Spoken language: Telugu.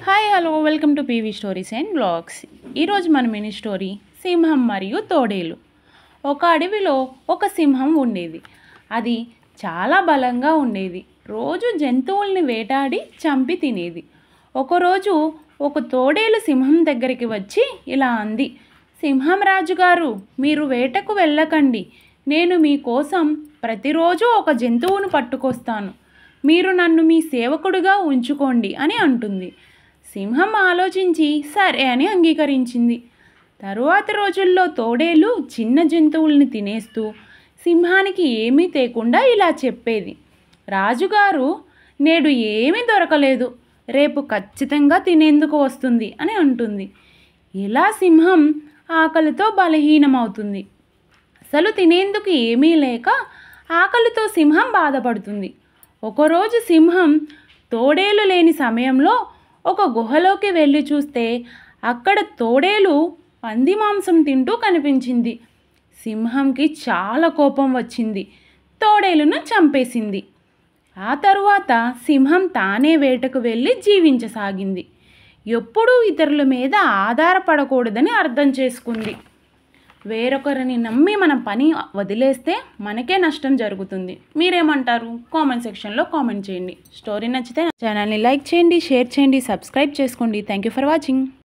Hi hello welcome to PV stories and blogs. ఈరోజు మన మినీ స్టోరీ సింహం మరియు తోడేలు. ఒక అడవిలో ఒక సింహం ఉండేది. అది చాలా బలంగా ఉండేది. రోజు జంతువుల్ని వేటాడి చంపి తినేది. ఒకరోజు ఒక తోడేలు సింహం దగ్గరికి వచ్చి ఇలా అంది, సింహం రాజుగారు, మీరు వేటకు వెళ్ళకండి. నేను మీకోసం ప్రతిరోజు ఒక జంతువును పట్టుకొస్తాను. మీరు నన్ను మీ సేవకుడిగా ఉంచుకోండి అని అంటుంది. సింహం ఆలోచించి సరే అని అంగీకరించింది. తరువాత రోజుల్లో తోడేలు చిన్న జంతువుల్ని తినేస్తూ సింహానికి ఏమీ తేకుండా ఇలా చెప్పేది, రాజుగారు, నేడు ఏమీ దొరకలేదు, రేపు ఖచ్చితంగా తినేందుకు వస్తుంది అని అంటుంది. ఇలా సింహం ఆకలితో బలహీనమవుతుంది. అసలు తినేందుకు ఏమీ లేక ఆకలితో సింహం బాధపడుతుంది. ఒకరోజు సింహం తోడేలు లేని సమయంలో ఒక గుహలోకి వెళ్ళి చూస్తే అక్కడ తోడేలు పంది మాంసం తింటూ కనిపించింది. సింహంకి చాలా కోపం వచ్చింది. తోడేలును చంపేసింది. ఆ తరువాత సింహం తానే వేటకు వెళ్ళి జీవించసాగింది. ఎప్పుడూ ఇతరుల మీద ఆధారపడకూడదని అర్థం చేసుకుంది. వేరొకరిని నమ్మి మన పని వదిలేస్తే మనకే నష్టం జరుగుతుంది. మీరేమంటారు? కామెంట్ సెక్షన్లో కామెంట్ చేయండి. స్టోరీ నచ్చితే ఛానల్ని లైక్ చేయండి, షేర్ చేయండి, సబ్స్క్రైబ్ చేసుకోండి. Thank you for watching.